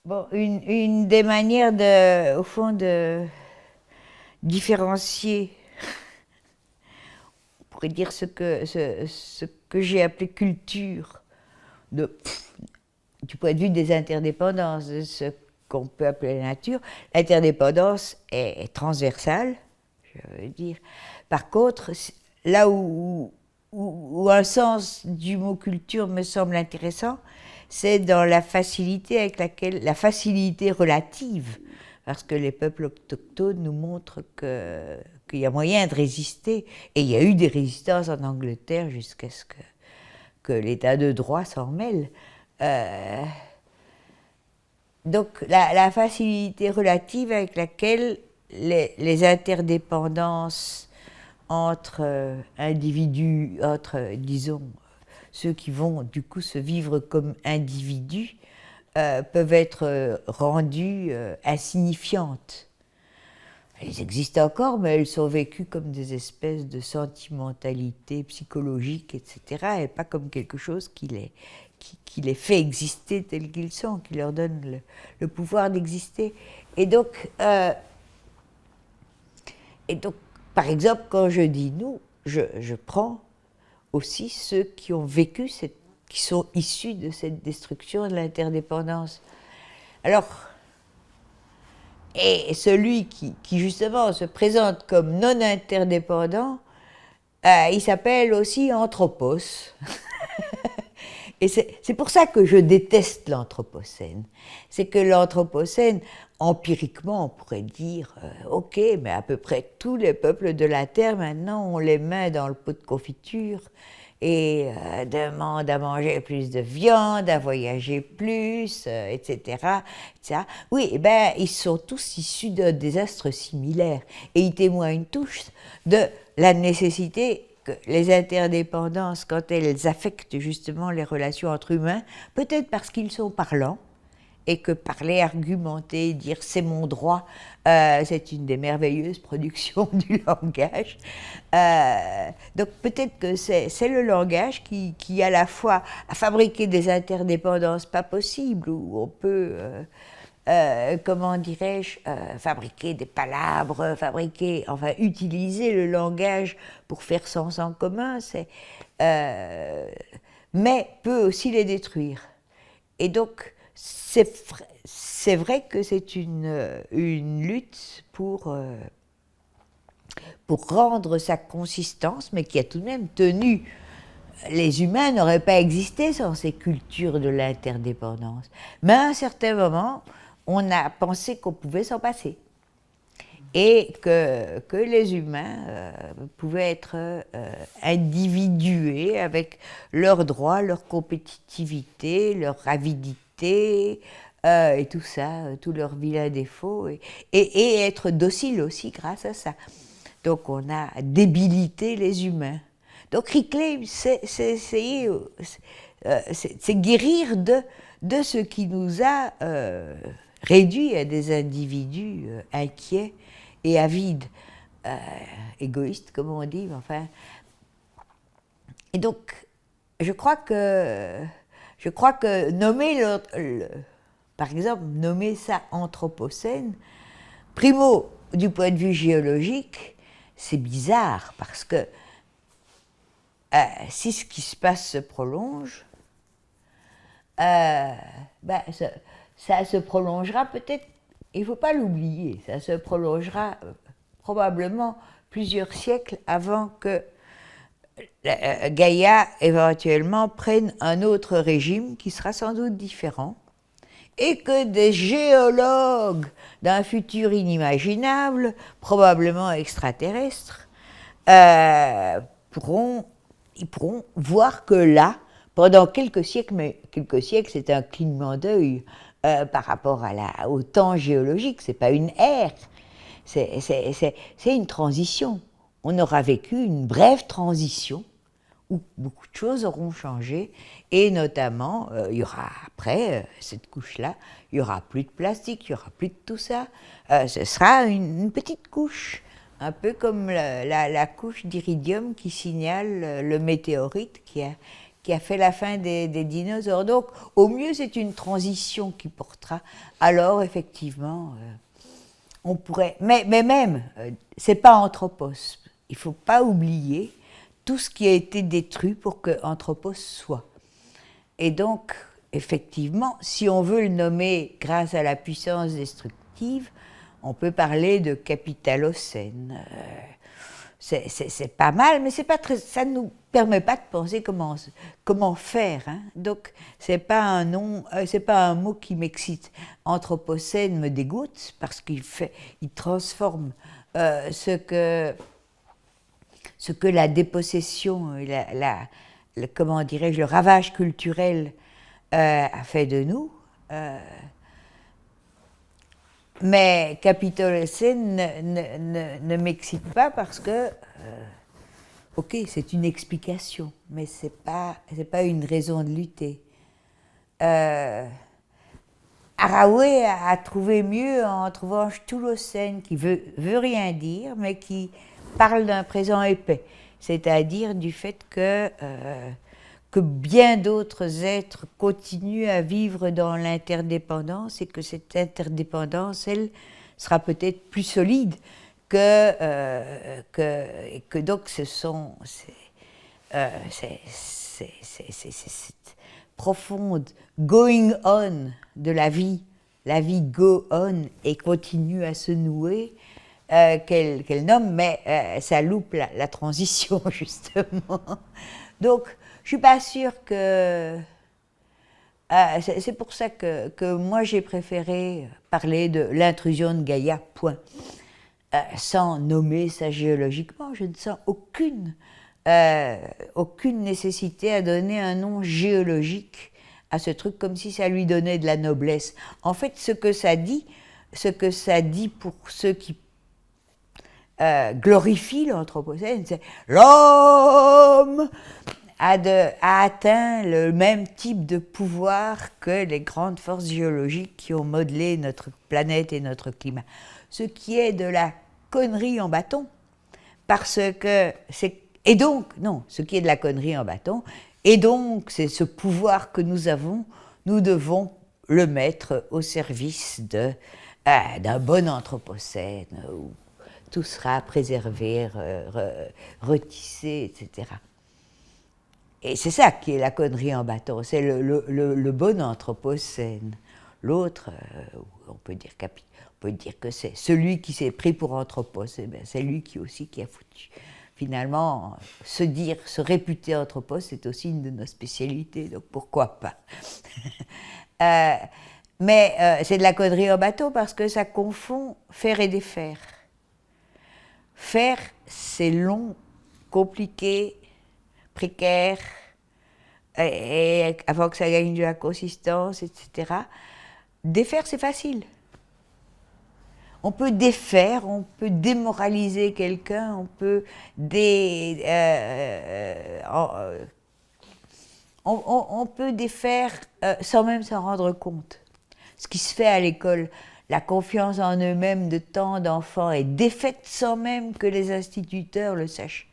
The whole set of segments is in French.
Bon, une des manières au fond, de différencier, on pourrait dire ce que j'ai appelé culture, du point de vue des interdépendances, de ce qu'on peut appeler la nature. L'interdépendance est transversale, je veux dire. Par contre, là où un sens du mot culture me semble intéressant, c'est dans la facilité avec laquelle, la facilité relative, parce que les peuples autochtones nous montrent qu'il y a moyen de résister, et il y a eu des résistances en Angleterre jusqu'à ce que l'état de droit s'en mêle. Donc la facilité relative avec laquelle les interdépendances entre individus, disons, ceux qui vont du coup se vivre comme individus, peuvent être rendues insignifiantes. Elles existent encore, mais elles sont vécues comme des espèces de sentimentalité psychologique, etc., et pas comme quelque chose qui les fait exister tels qu'ils sont, qui leur donne le pouvoir d'exister. Et donc, par exemple, quand je dis nous, je prends aussi ceux qui ont vécu, qui sont issus de cette destruction de l'interdépendance. Alors, et celui qui justement se présente comme non interdépendant, il s'appelle aussi Anthropos. Et c'est pour ça que je déteste l'Anthropocène. C'est que l'Anthropocène, empiriquement, on pourrait dire, ok, mais à peu près tous les peuples de la Terre, maintenant, ont les mains dans le pot de confiture et demandent à manger plus de viande, à voyager plus, etc., etc. Oui, eh ben, ils sont tous issus d'un désastre similaire. Et ils témoignent tous de la nécessité que les interdépendances, quand elles affectent justement les relations entre humains, peut-être parce qu'ils sont parlants, et que parler, argumenter, dire c'est mon droit, c'est une des merveilleuses productions du langage. Donc peut-être que c'est le langage qui à la fois a fabriqué des interdépendances pas possibles, où on peut, comment dirais-je, fabriquer des palabres, utiliser le langage pour faire sens en commun, mais peut aussi les détruire. Et donc, c'est vrai que c'est une lutte pour rendre sa consistance, mais qui a tout de même tenu. Les humains n'auraient pas existé sans ces cultures de l'interdépendance. Mais à un certain moment, on a pensé qu'on pouvait s'en passer. Et que les humains pouvaient être individués avec leurs droits, leur compétitivité, leur avidité, et tout ça, tous leurs vilains défauts, et être dociles aussi grâce à ça. Donc on a débilité les humains. Donc Rickley, c'est guérir de ce qui nous a réduits à des individus inquiets et avides, égoïstes comme on dit, enfin. Et donc, je crois que nommer par exemple, nommer ça Anthropocène, primo, du point de vue géologique, c'est bizarre, parce que si ce qui se passe se prolonge, ça se prolongera peut-être, il ne faut pas l'oublier, ça se prolongera probablement plusieurs siècles avant que Gaïa éventuellement prenne un autre régime qui sera sans doute différent, et que des géologues d'un futur inimaginable, probablement extraterrestre, pourront voir que là, pendant quelques siècles, mais quelques siècles, c'est un clignement d'œil par rapport au temps géologique, c'est pas une ère, c'est une transition. on aura vécu une brève transition où beaucoup de choses auront changé, et notamment, il y aura après cette couche-là, il n'y aura plus de plastique, il n'y aura plus de tout ça. Ce sera une petite couche, un peu comme la couche d'iridium qui signale le météorite qui a fait la fin des dinosaures. Donc, au mieux, c'est une transition qui portera. Alors, effectivement, on pourrait... Mais même, c'est pas Anthropos. Il ne faut pas oublier tout ce qui a été détruit pour que Anthropos soit. Et donc, effectivement, si on veut le nommer grâce à la puissance destructive, on peut parler de capitalocène. C'est pas mal, mais c'est pas très, ça ne nous permet pas de penser comment faire. Hein. Donc, c'est pas un nom, c'est pas un mot qui m'excite. Anthropocène me dégoûte parce il transforme ce que la dépossession, comment dirais-je, le ravage culturel a fait de nous. Mais Capitalocène ne m'excite pas parce que, ok, c'est une explication, mais c'est pas une raison de lutter. Haraway a trouvé mieux en trouvant Stulocène, qui veut rien dire, mais qui parle d'un présent épais, c'est-à-dire du fait que bien d'autres êtres continuent à vivre dans l'interdépendance et que cette interdépendance, elle, sera peut-être plus solide que donc ce sont cette profonde going on de la vie go on et continue à se nouer, qu'elle nomme, mais ça loupe la transition, justement. Donc, je ne suis pas sûre que... c'est pour ça que moi, j'ai préféré parler de l'intrusion de Gaïa, point. Sans nommer ça géologiquement, je ne sens aucune nécessité à donner un nom géologique à ce truc, comme si ça lui donnait de la noblesse. En fait, ce que ça dit pour ceux qui glorifient l'Anthropocène, c'est l'homme a atteint le même type de pouvoir que les grandes forces géologiques qui ont modelé notre planète et notre climat. Ce qui est de la connerie en bâton, parce que c'est... Et donc, non, ce qui est de la connerie en bâton, et donc c'est ce pouvoir que nous avons, nous devons le mettre au service d'un bon Anthropocène, où tout sera préservé, retissé, etc. Et c'est ça qui est la connerie en bâton, c'est le bon Anthropocène. L'autre, on peut dire que c'est celui qui s'est pris pour Anthropos, eh bien, c'est lui qui a foutu. Finalement, se réputer Anthropos, c'est aussi une de nos spécialités, donc pourquoi pas. Mais c'est de la connerie en bateau parce que ça confond faire et défaire. Faire, c'est long, compliqué, précaire, et avant que ça gagne de la consistance, etc. Défaire, c'est facile. On peut défaire, on peut démoraliser quelqu'un, on peut on peut défaire sans même s'en rendre compte. Ce qui se fait à l'école, la confiance en eux-mêmes de tant d'enfants est défaite sans même que les instituteurs le sachent,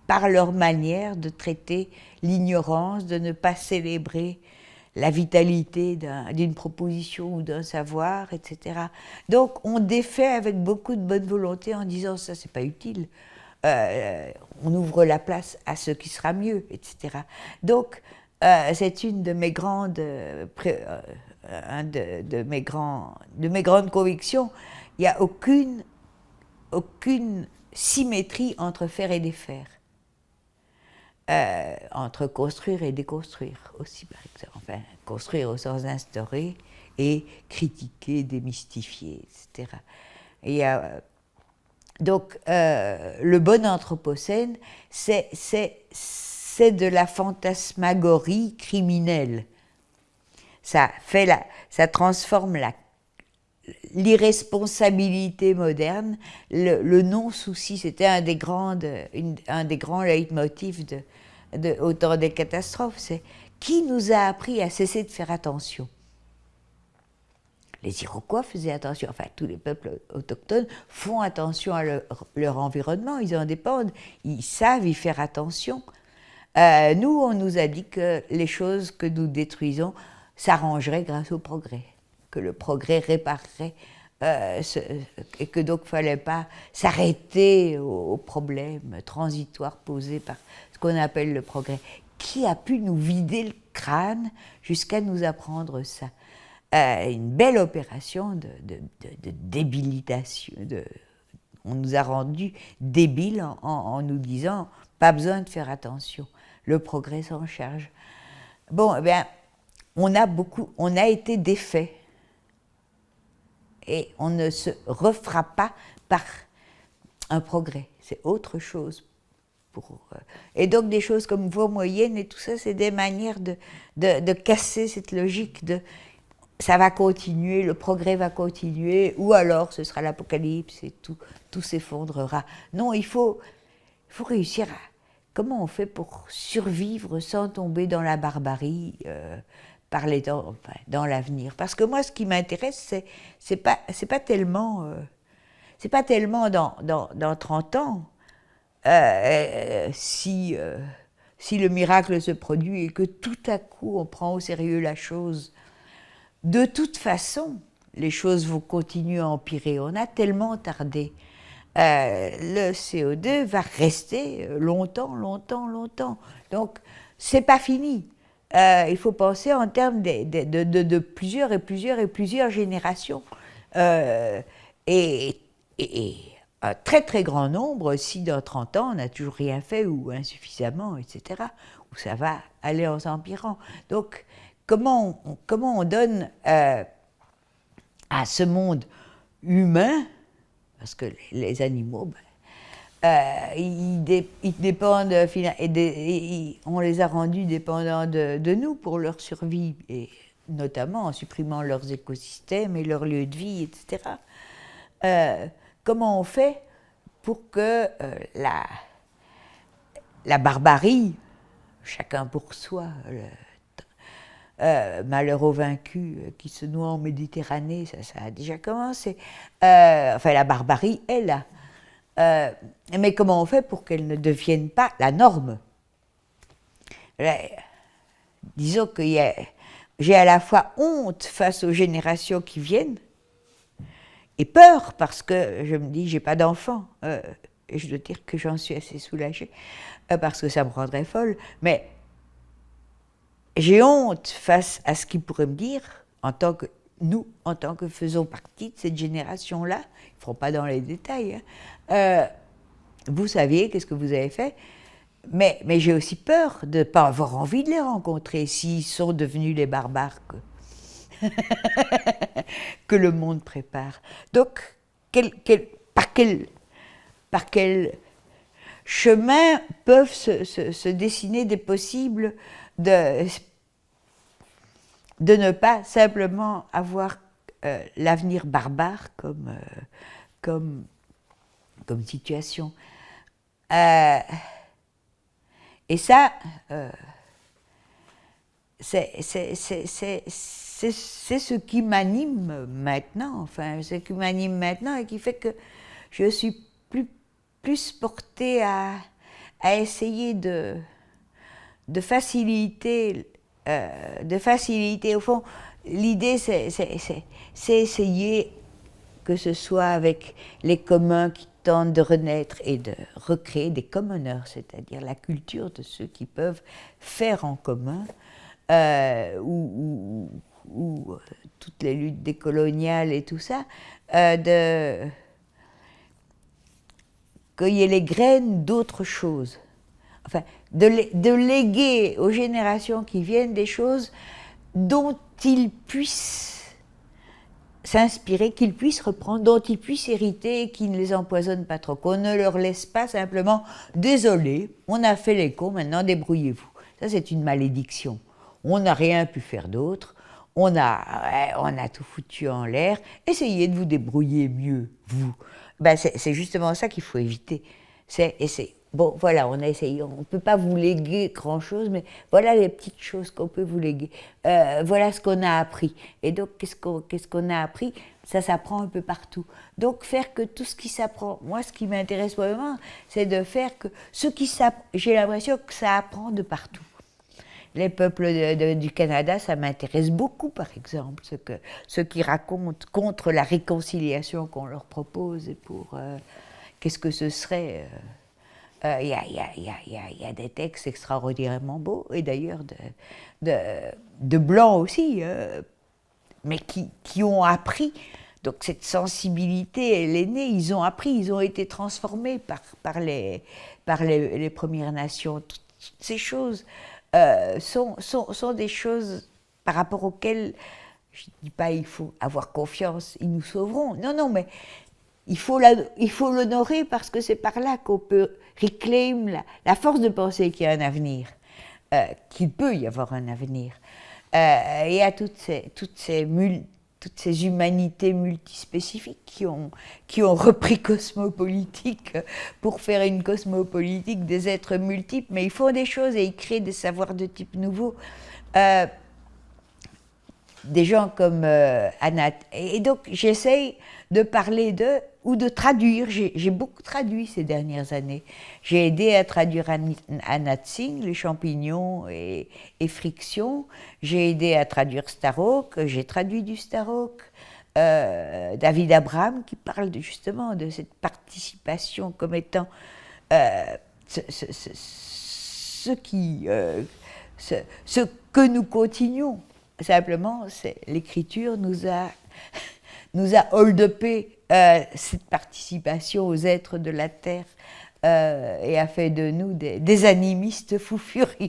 par leur manière de traiter l'ignorance, de ne pas célébrer la vitalité d'une proposition ou d'un savoir, etc. Donc on défait avec beaucoup de bonne volonté en disant ça c'est pas utile, on ouvre la place à ce qui sera mieux, etc. Donc c'est une de mes grandes de mes grandes convictions. Il n'y a aucune symétrie entre faire et défaire. Entre construire et déconstruire aussi, par exemple. Enfin, construire au sens d'instaurer et critiquer, démystifier, etc. Et, donc, le bon Anthropocène, c'est de la fantasmagorie criminelle. Ça transforme l'irresponsabilité moderne, le non-souci, c'était un des grands leitmotifs au temps des catastrophes. C'est qui nous a appris à cesser de faire attention? Les Iroquois faisaient attention, enfin tous les peuples autochtones font attention à leur environnement, ils en dépendent, ils savent y faire attention. Nous, on nous a dit que les choses que nous détruisons s'arrangeraient grâce au progrès, que le progrès réparerait, et que donc il ne fallait pas s'arrêter aux problèmes transitoires posés par ce qu'on appelle le progrès. Qui a pu nous vider le crâne jusqu'à nous apprendre ça? Une belle opération de débilitation. On nous a rendus débiles en nous disant pas besoin de faire attention, le progrès s'en charge. Bon, eh bien, on a été défait et on ne se refera pas par un progrès, c'est autre chose. Et donc des choses comme voie moyenne et tout ça, c'est des manières de casser cette logique de ça va continuer, le progrès va continuer, ou alors ce sera l'apocalypse et tout s'effondrera. Non, il faut réussir à... Comment on fait pour survivre sans tomber dans la barbarie dans l'avenir? Parce que moi, ce qui m'intéresse, c'est pas tellement dans 30 ans, si le miracle se produit et que tout à coup on prend au sérieux la chose. De toute façon, les choses vont continuer à empirer. On a tellement tardé. Le CO2 va rester longtemps. Donc, c'est pas fini. Il faut penser en termes de plusieurs générations. Et un très très grand nombre, si dans 30 ans on n'a toujours rien fait ou insuffisamment, etc., où ça va aller en s'empirant. Donc, comment on donne à ce monde humain, parce que les animaux, ils dépendent, on les a rendus dépendants de nous pour leur survie, et notamment en supprimant leurs écosystèmes et leurs lieux de vie, etc. Comment on fait pour que la barbarie, chacun pour soi, malheur aux vaincus qui se noient en Méditerranée, ça a déjà commencé. Enfin, la barbarie est là. Mais comment on fait pour qu'elle ne devienne pas la norme? Disons que j'ai à la fois honte face aux générations qui viennent et peur parce que je me dis j'ai pas d'enfants. Et je dois dire que j'en suis assez soulagée parce que ça me rendrait folle. Mais j'ai honte face à ce qu'ils pourraient me dire en tant que faisant partie de cette génération-là. Ils ne feront pas dans les détails. Vous saviez qu'est-ce que vous avez fait, mais j'ai aussi peur de ne pas avoir envie de les rencontrer s'ils sont devenus les barbares que le monde prépare. Donc, par quel chemin peuvent se dessiner des possibles de ne pas simplement avoir l'avenir barbare comme situation. Et ça, c'est ce qui m'anime maintenant, ce qui m'anime maintenant et qui fait que je suis plus portée à essayer de faciliter, au fond, l'idée c'est essayer que ce soit avec les communs qui tentent de renaître et de recréer des commoners, c'est-à-dire la culture de ceux qui peuvent faire en commun, ou toutes les luttes décoloniales et tout ça, qu'il y ait les graines d'autres choses. Enfin, de léguer aux générations qui viennent des choses dont ils puissent s'inspirer, qu'ils puissent reprendre, dont ils puissent hériter, qui ne les empoisonnent pas trop, qu'on ne leur laisse pas simplement « désolé, on a fait les cons, maintenant débrouillez-vous ». Ça, c'est une malédiction. On n'a rien pu faire d'autre, on a tout foutu en l'air, essayez de vous débrouiller mieux, vous. Ben c'est justement ça qu'il faut éviter. Bon, voilà, on a essayé, on ne peut pas vous léguer grand-chose, mais voilà les petites choses qu'on peut vous léguer. Voilà ce qu'on a appris. Et donc, qu'est-ce qu'on a appris? Ça s'apprend un peu partout. Donc, faire que tout ce qui s'apprend, moi, ce qui m'intéresse vraiment, c'est de faire que ce qui s'apprend, j'ai l'impression que ça apprend de partout. Les peuples du Canada, ça m'intéresse beaucoup, par exemple, ce qu'ils racontent contre la réconciliation qu'on leur propose et pour qu'est-ce que ce serait. Il y a des textes extraordinairement beaux, et d'ailleurs de blancs aussi, mais qui ont appris. Donc cette sensibilité, elle est née, ils ont appris, ils ont été transformés par les Premières Nations. Toutes ces choses sont des choses par rapport auxquelles, je ne dis pas il faut avoir confiance, ils nous sauveront. Non, non, mais il faut l'honorer parce que c'est par là qu'on peut réclamer la force de penser qu'il y a un avenir, qu'il peut y avoir un avenir. Il y a toutes ces humanités multispécifiques qui ont repris cosmopolitique pour faire une cosmopolitique des êtres multiples, mais ils font des choses et ils créent des savoirs de type nouveau. Des gens comme Anat. Et donc, j'essaye de parler d'eux ou de traduire. J'ai beaucoup traduit ces dernières années. J'ai aidé à traduire Anat Singh, Les champignons et Friction. J'ai aidé à traduire Starhawk. J'ai traduit du Starhawk. David Abraham, qui parle justement de cette participation comme étant ce que nous continuons. Simplement, l'écriture nous a hold-upé cette participation aux êtres de la Terre et a fait de nous des animistes fous furieux,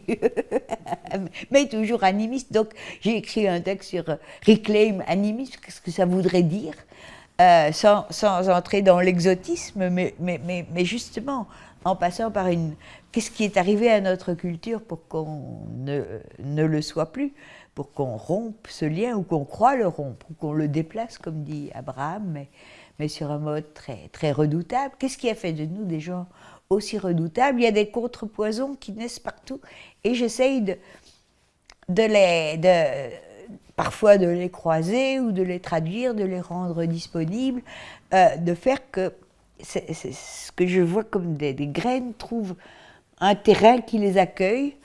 mais toujours animistes. Donc, j'ai écrit un texte sur Reclaim animisme, qu'est-ce que ça voudrait dire, sans entrer dans l'exotisme, mais justement en passant par qu'est-ce qui est arrivé à notre culture pour qu'on ne le soit plus, pour qu'on rompe ce lien, ou qu'on croit le rompre, ou qu'on le déplace, comme dit Abraham, mais sur un mode très, très redoutable. Qu'est-ce qui a fait de nous des gens aussi redoutables? Il y a des contrepoisons qui naissent partout, et j'essaye parfois de les croiser, ou de les traduire, de les rendre disponibles, de faire que ce que je vois comme des graines trouvent un terrain qui les accueille,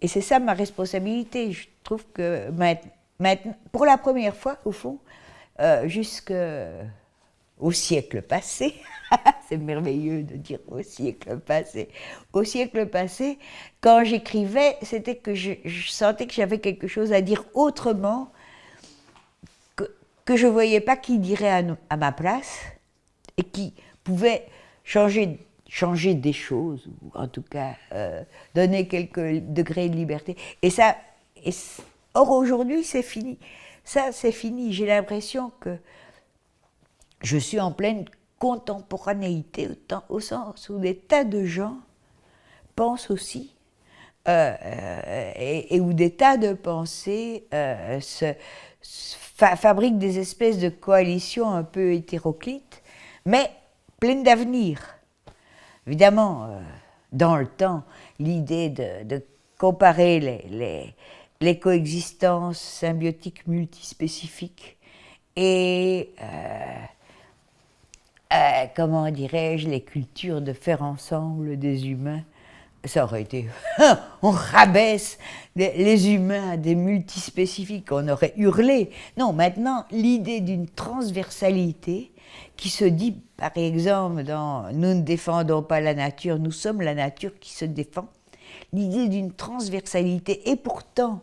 et c'est ça ma responsabilité. Je trouve que maintenant, pour la première fois, au fond, jusqu'au siècle passé, c'est merveilleux de dire au siècle passé, quand j'écrivais, c'était que je sentais que j'avais quelque chose à dire autrement, que je ne voyais pas qui dirait à ma place, et qui pouvait changer des choses, ou en tout cas donner quelques degrés de liberté. Or aujourd'hui, c'est fini. Ça, c'est fini. J'ai l'impression que je suis en pleine contemporanéité, au sens où des tas de gens pensent aussi, et où des tas de pensées fabriquent des espèces de coalitions un peu hétéroclites, mais pleines d'avenir. Évidemment, dans le temps, l'idée de comparer les coexistences symbiotiques multispécifiques et, comment dirais-je, les cultures de faire ensemble des humains, ça aurait été... on rabaisse les humains à des multispécifiques, on aurait hurlé. Non, maintenant, l'idée d'une transversalité qui se dit, par exemple, dans « Nous ne défendons pas la nature, nous sommes la nature qui se défend », l'idée d'une transversalité, et pourtant,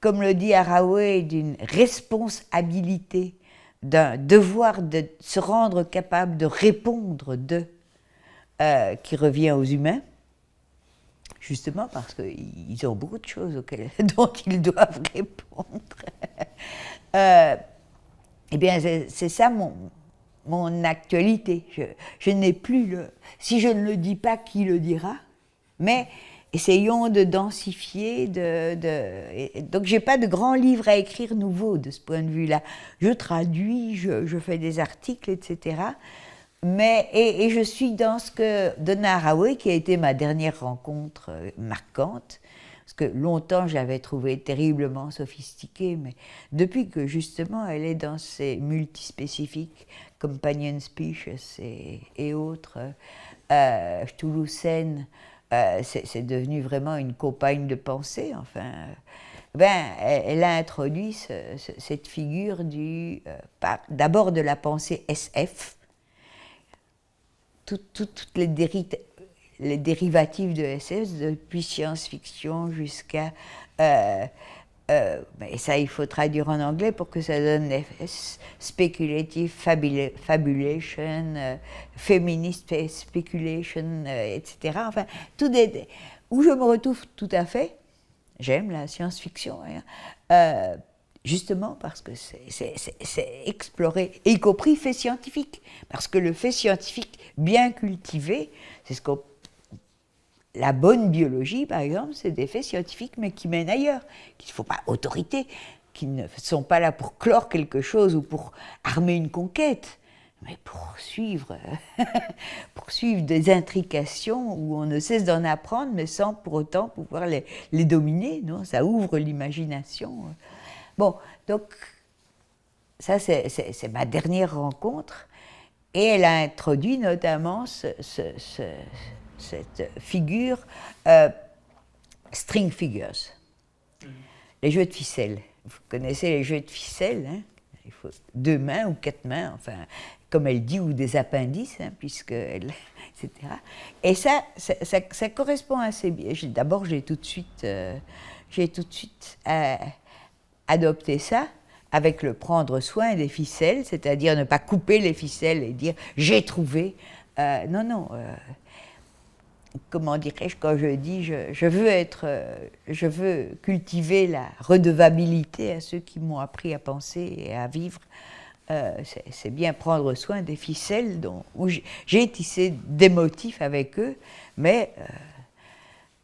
comme le dit Haraway, d'une responsabilité, d'un devoir de se rendre capable de répondre qui revient aux humains, justement parce qu'ils ont beaucoup de choses dont ils doivent répondre. Eh bien, c'est ça mon actualité. Je n'ai plus si je ne le dis pas, qui le dira? Mais essayons de densifier, donc j'ai pas de grands livres à écrire nouveaux de ce point de vue-là. Je traduis, je fais des articles, etc. Mais, et je suis dans ce que Donna Haraway, qui a été ma dernière rencontre marquante, parce que longtemps j'avais trouvé terriblement sophistiquée, mais depuis que justement elle est dans ces multispécifiques, Companion Species et autres, Toulousaine, c'est devenu vraiment une compagne de pensée, enfin. Elle a introduit cette figure d'abord de la pensée SF, toutes les dérivatives de SF, depuis science-fiction jusqu'à... et ça, il faut traduire en anglais pour que ça donne speculative fabulation, feminist speculation, etc. Enfin, où je me retrouve tout à fait. J'aime la science-fiction, hein, justement parce que c'est exploré, y compris fait scientifique. Parce que le fait scientifique bien cultivé, c'est ce qu'on... La bonne biologie, par exemple, c'est des faits scientifiques, mais qui mènent ailleurs, qu'il ne faut pas autorité, qui ne sont pas là pour clore quelque chose ou pour armer une conquête, mais pour suivre des intrications où on ne cesse d'en apprendre, mais sans pour autant pouvoir les dominer, non ? Ça ouvre l'imagination. Bon, donc, ça, c'est ma dernière rencontre, et elle a introduit notamment cette figure string figures, les jeux de ficelle. Vous connaissez les jeux de ficelle, hein ? Il faut 2 mains ou 4 mains, enfin, comme elle dit, ou des appendices, hein, etc. Et ça correspond assez bien. D'abord, j'ai tout de suite adopté ça, avec le prendre soin des ficelles, c'est-à-dire ne pas couper les ficelles et dire « j'ai trouvé ». Non. Comment dirais-je, quand je dis je veux cultiver la redevabilité à ceux qui m'ont appris à penser et à vivre, c'est bien prendre soin des ficelles où j'ai tissé des motifs avec eux, mais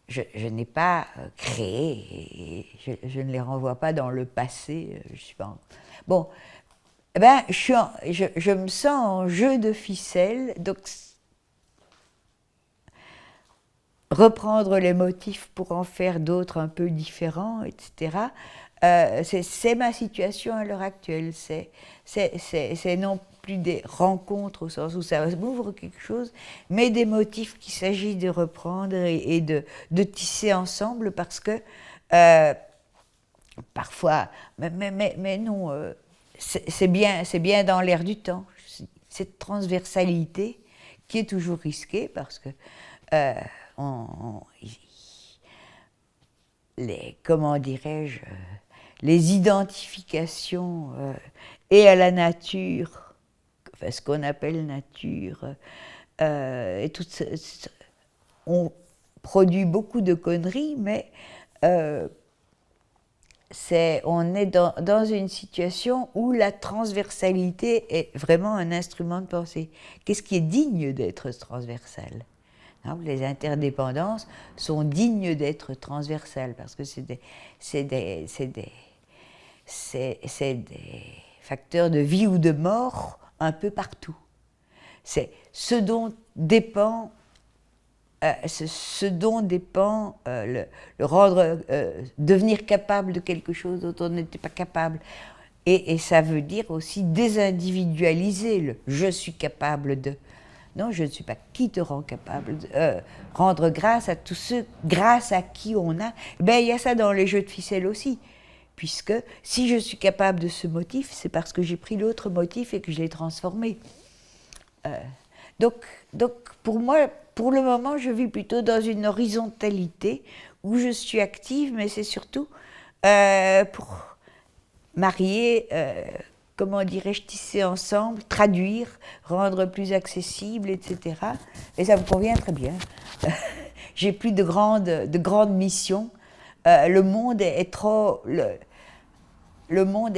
je n'ai pas créé, et je ne les renvoie pas dans le passé. Je suis pas bon, je me sens en jeu de ficelles, donc reprendre les motifs pour en faire d'autres un peu différents, etc. C'est ma situation à l'heure actuelle. C'est non plus des rencontres au sens où ça m'ouvre quelque chose, mais des motifs qu'il s'agit de reprendre et de tisser ensemble parce que parfois, mais non, c'est bien dans l'air du temps. Cette transversalité qui est toujours risquée parce que comment dirais-je, les identifications et à la nature, enfin, ce qu'on appelle nature, et on produit beaucoup de conneries, mais on est dans une situation où la transversalité est vraiment un instrument de pensée. Qu'est-ce qui est digne d'être transversal ? Les interdépendances sont dignes d'être transversales parce que c'est des facteurs de vie ou de mort un peu partout. C'est ce dont dépend le rendre, devenir capable de quelque chose dont on n'était pas capable. Et ça veut dire aussi désindividualiser le « je suis capable de ». Non, je ne suis pas. Qui te rend capable de rendre grâce à tous ceux grâce à qui on a. Il y a ça dans les jeux de ficelle aussi. Puisque si je suis capable de ce motif, c'est parce que j'ai pris l'autre motif et que je l'ai transformé. Donc, pour moi, pour le moment, je vis plutôt dans une horizontalité où je suis active, mais c'est surtout pour marier... comment dirais-je, tisser ensemble, traduire, rendre plus accessible, etc. Et ça me convient très bien. J'ai plus de grandes missions. Le monde est trop... Le monde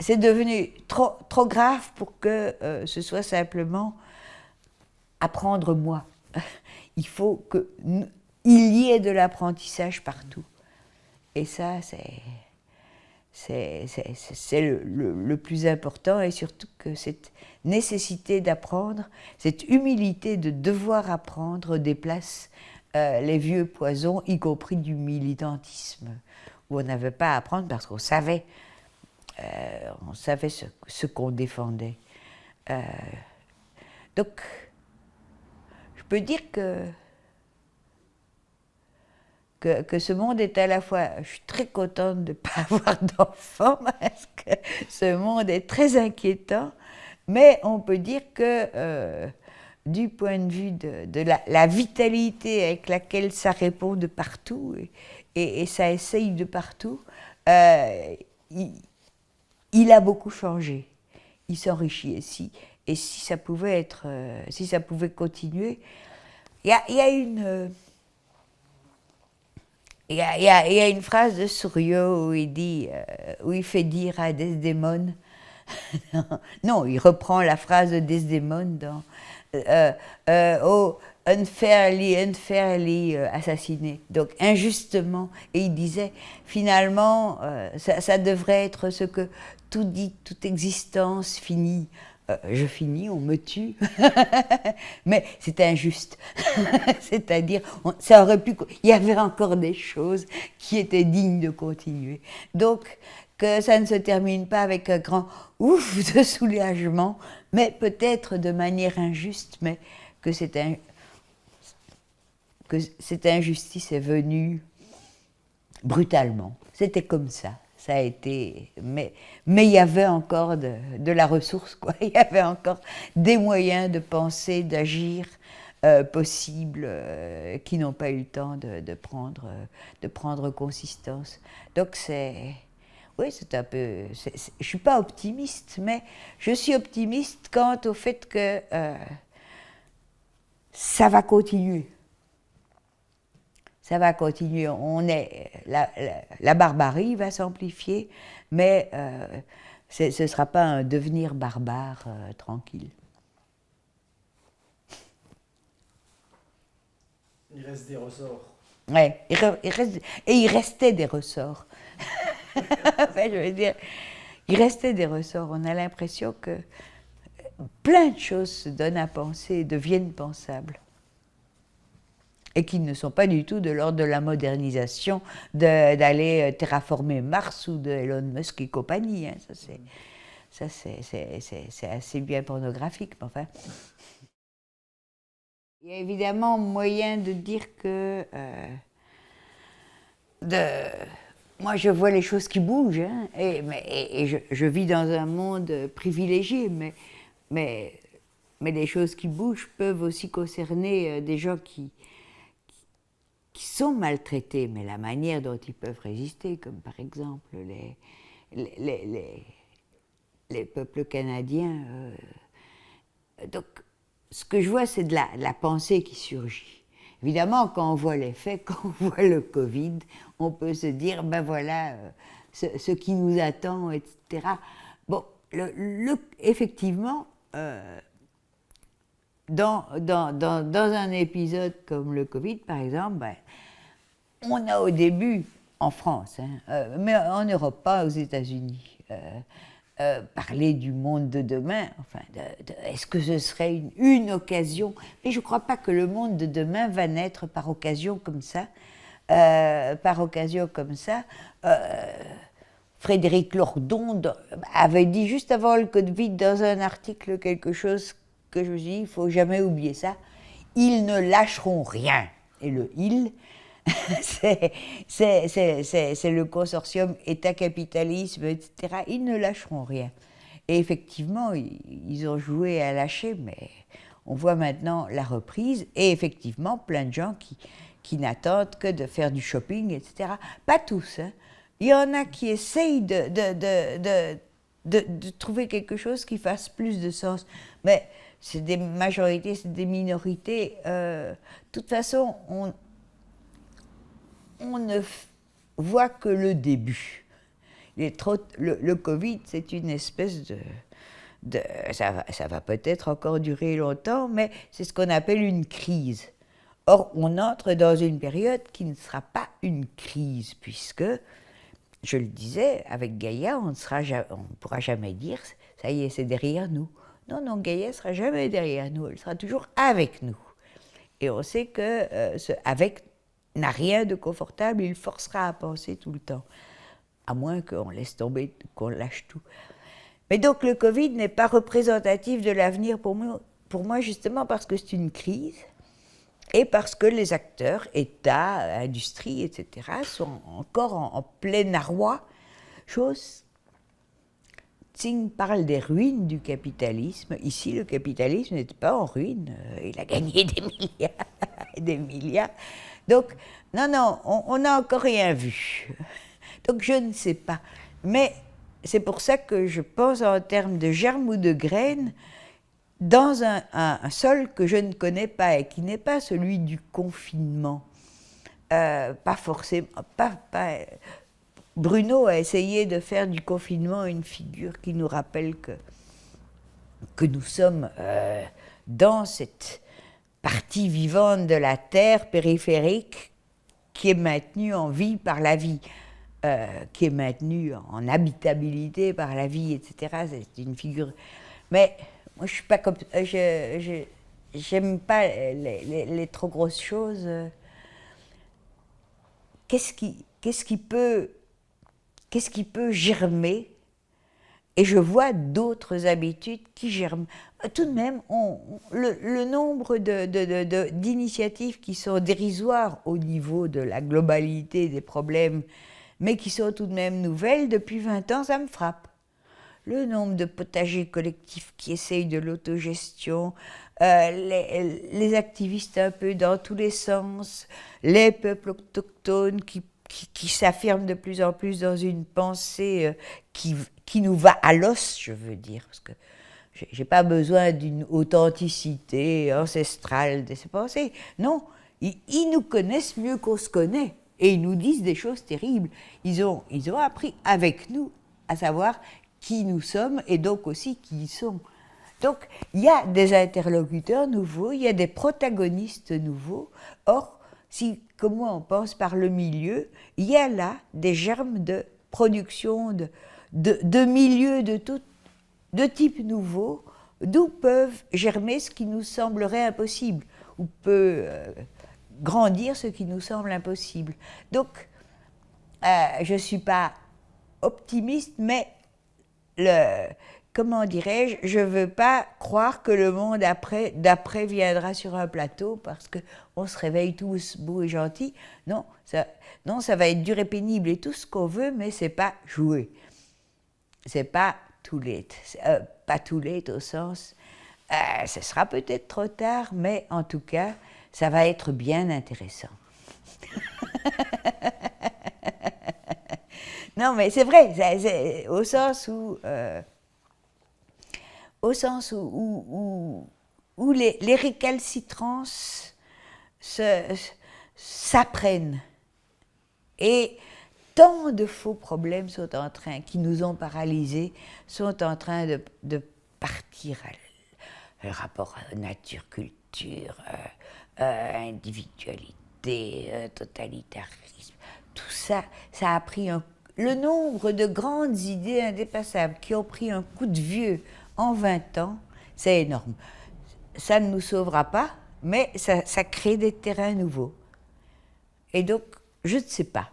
c'est devenu trop grave pour que ce soit simplement apprendre moi. Il faut que il y ait de l'apprentissage partout. Et ça, c'est le plus important, et surtout que cette nécessité d'apprendre, cette humilité de devoir apprendre déplace les vieux poisons, y compris du militantisme, où on n'avait pas à apprendre parce qu'on savait, ce qu'on défendait. Donc, je peux dire que ce monde est à la fois... Je suis très contente de ne pas avoir d'enfants, parce que ce monde est très inquiétant, mais on peut dire que du point de vue de la vitalité avec laquelle ça répond de partout, et ça essaye de partout, il a beaucoup changé, il s'enrichit. Et si ça pouvait être, si ça pouvait continuer, il y a une... Il y a une phrase de Souriau où où il fait dire à Desdémone, non, il reprend la phrase de Desdémone dans oh, unfairly assassiné, donc injustement, et il disait finalement ça devrait être ce que toute existence finit. Je finis, on me tue, mais c'est injuste. C'est-à-dire, ça aurait pu, il y avait encore des choses qui étaient dignes de continuer. Donc, que ça ne se termine pas avec un grand ouf de soulagement, mais peut-être de manière injuste, mais que cette injustice est venue brutalement. C'était comme ça. Ça a été, mais il y avait encore de la ressource, quoi. Il y avait encore des moyens de penser, d'agir possibles qui n'ont pas eu le temps de prendre consistance. Donc oui, c'est un peu... je ne suis pas optimiste, mais je suis optimiste quant au fait que ça va continuer. Ça va continuer. La barbarie va s'amplifier, mais ce ne sera pas un devenir barbare tranquille. Il reste des ressorts. Oui, il restait des ressorts. Enfin, je veux dire, il restait des ressorts. On a l'impression que plein de choses se donnent à penser et deviennent pensables, et qui ne sont pas du tout de l'ordre de la modernisation, d'aller terraformer Mars ou de Elon Musk et compagnie. Hein. Ça, c'est assez bien pornographique, mais enfin... Il y a évidemment moyen de dire que... Moi, je vois les choses qui bougent, hein, et je vis dans un monde privilégié, mais les choses qui bougent peuvent aussi concerner des gens qui sont maltraités, mais la manière dont ils peuvent résister, comme par exemple les peuples canadiens. Donc, ce que je vois, c'est de la pensée qui surgit. Évidemment, quand on voit les faits, quand on voit le Covid, on peut se dire, ben voilà, ce qui nous attend, etc. Bon, effectivement, dans un épisode comme le Covid, par exemple, ben, on a au début, en France, hein, mais en Europe, pas aux États-Unis, parler du monde de demain, enfin, est-ce que ce serait une occasion? Mais je ne crois pas que le monde de demain va naître par occasion comme ça. Frédéric Lordon avait dit juste avant le Covid dans un article quelque chose que je me suis dit, il ne faut jamais oublier ça. Ils ne lâcheront rien. Et le « ils », c'est le consortium État-capitalisme, etc. Ils ne lâcheront rien. Et effectivement, ils ont joué à lâcher, mais on voit maintenant la reprise, et effectivement, plein de gens qui n'attendent que de faire du shopping, etc. Pas tous, hein. Il y en a qui essayent de trouver quelque chose qui fasse plus de sens. Mais c'est des majorités, c'est des minorités. De toute façon, on ne voit que le début. Le Covid, c'est une espèce ça va peut-être encore durer longtemps, mais c'est ce qu'on appelle une crise. Or, on entre dans une période qui ne sera pas une crise, puisque, je le disais, avec Gaïa, on ne pourra jamais dire « ça y est, c'est derrière nous ». Non, non, Gaïa ne sera jamais derrière nous, elle sera toujours avec nous. Et on sait que ce « avec » n'a rien de confortable, il forcera à penser tout le temps, à moins qu'on laisse tomber, qu'on lâche tout. Mais donc le Covid n'est pas représentatif de l'avenir pour moi justement parce que c'est une crise et parce que les acteurs, État, industrie, etc., sont encore en plein arroi. Tsing parle des ruines du capitalisme. Ici, le capitalisme n'est pas en ruine. Il a gagné des milliards et des milliards. Donc, non, on n'a encore rien vu. Donc, je ne sais pas. Mais c'est pour ça que je pense en termes de germes ou de graines dans un sol que je ne connais pas et qui n'est pas celui du confinement. Pas forcément... Bruno a essayé de faire du confinement une figure qui nous rappelle que nous sommes dans cette partie vivante de la Terre périphérique qui est maintenue en vie par la vie, qui est maintenue en habitabilité par la vie, etc. C'est une figure... Mais moi, je suis pas comme... j'aime pas les trop grosses choses. Qu'est-ce qui peut germer? Et je vois d'autres habitudes qui germent. Tout de même, le nombre d'initiatives qui sont dérisoires au niveau de la globalité des problèmes, mais qui sont tout de même nouvelles, depuis 20 ans, ça me frappe. Le nombre de potagers collectifs qui essayent de l'autogestion, les activistes un peu dans tous les sens, les peuples autochtones qui s'affirment de plus en plus dans une pensée qui nous va à l'os, je veux dire, parce que j'ai pas besoin d'une authenticité ancestrale de ces pensées. Non, ils nous connaissent mieux qu'on se connaît et ils nous disent des choses terribles. Ils ont appris avec nous à savoir qui nous sommes et donc aussi qui ils sont. Donc, il y a des interlocuteurs nouveaux, il y a des protagonistes nouveaux. Or, si, comme moi, on pense par le milieu, il y a là des germes de production, de milieux de type nouveau, d'où peuvent germer ce qui nous semblerait impossible, ou peut grandir ce qui nous semble impossible. Donc, je ne suis pas optimiste, mais comment dirais-je, je ne veux pas croire que le monde d'après viendra sur un plateau parce qu'on se réveille tous beaux et gentils. Non, ça va être dur et pénible et tout ce qu'on veut, mais ce n'est pas jouer. Ce n'est pas too late. Pas too late au sens, ce sera peut-être trop tard, mais en tout cas, ça va être bien intéressant. Non, mais c'est vrai, c'est au sens où les récalcitrances s'apprennent. Et tant de faux problèmes qui nous ont paralysés, sont en train de partir. Le rapport à nature-culture, individualité, totalitarisme, tout ça, ça a pris le nombre de grandes idées indépassables qui ont pris un coup de vieux en 20 ans, c'est énorme. Ça ne nous sauvera pas, mais ça crée des terrains nouveaux. Et donc, je ne sais pas.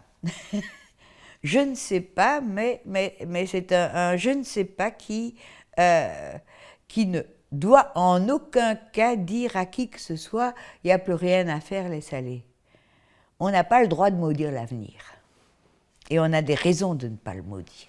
Je ne sais pas, mais c'est un je ne sais pas qui ne doit en aucun cas dire à qui que ce soit « il n'y a plus rien à faire, laisse aller ». On n'a pas le droit de maudire l'avenir. Et on a des raisons de ne pas le maudire.